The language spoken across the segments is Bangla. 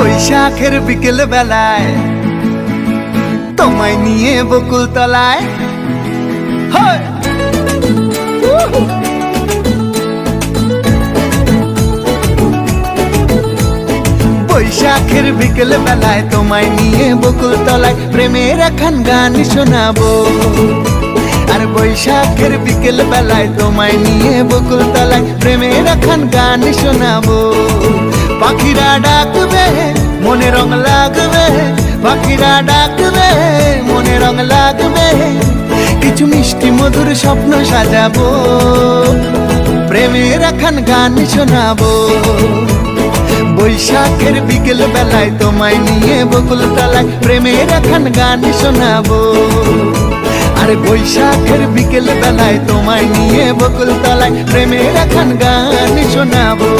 বৈশাখের বিকেল বেলায় তোমায় নিয়ে বকুল তলায় বৈশাখের বিকেল বেলায় তোমায় নিয়ে বকুল তলায় প্রেমের একখান গান শোনাবো। আর বৈশাখের বিকেল বেলায় তোমায় নিয়ে বকুল তলায় প্রেমের একখান গান শোনাবো। পাখিরা ডাকবে মনে রং লাগবে, পাখিরা ডাকবে মনে রং লাগবে, কিছু মিষ্টি মধুর স্বপ্ন সাজাবো, প্রেমের একখান গান শোনাবো। বৈশাখের বিকেল বেলায় তোমায় নিয়ে বকুল তলায় প্রেমের একখান গান শোনাবো। আরে বৈশাখের বিকেল বেলায় তোমায় নিয়ে বকুল তলায় প্রেমের একখান গান শোনাবো।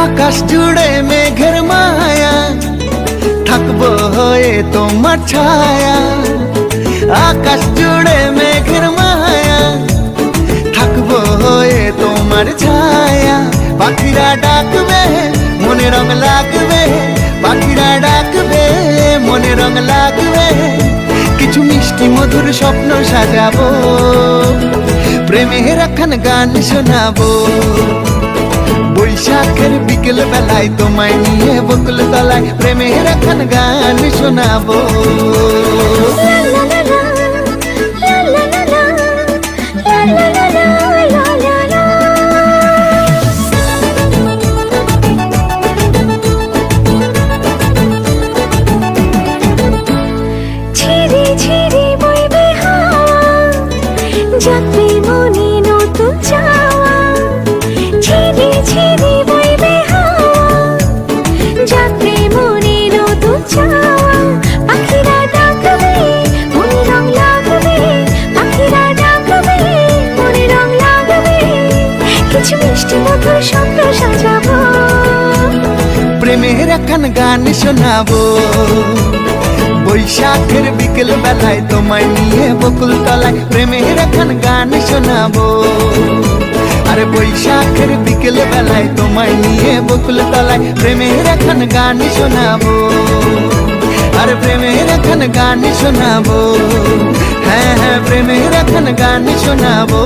আকাশ জুড়ে মেঘের মায়া, থাকবো হয়ে তোমার ছায়া। আকাশ জুড়ে মেঘের মায়া, থাকবো হয়ে তোমার ছায়া। পাখিরা ডাকবে মনে রং লাগবে, পাখিরা ডাকবে মনে রং লাগবে, কিছু মিষ্টি মধুর স্বপ্ন সাজাবো, প্রেমের একখান গান শোনাবো। বৈশাখের বিকেল বেলায় তোমায় নিয়ে বকুল তলায় প্রেমের একখান গান শোনাবো। ঝিরি ঝিরি বইবে হাওয়া, যাবে মনে নতুন চাওয়া। ঝিরি ঝিরি বইবে হাওয়া, যাবে মনে নতুন চাওয়া। পাখিরা ডাকবে মনে রং লাগবে, পাখিরা ডাকবে মনে রং লাগবে, কিছু মিষ্টি মধুর স্বপ্ন সাজাবো, প্রেমের একখান গান শোনাবো। বৈশাখের বিকেল বেলায় তোমায় নিয়ে বকুল তলায় প্রেমের একখান গান শোনাবো। আরে বৈশাখের বিকেল বেলায় তোমায় নিয়ে বকুল তলায় প্রেমের একখান গান শোনাবো। আরে প্রেমের একখান গান শোনাবো, হ্যাঁ হ্যাঁ প্রেমের একখান গান শোনাবো।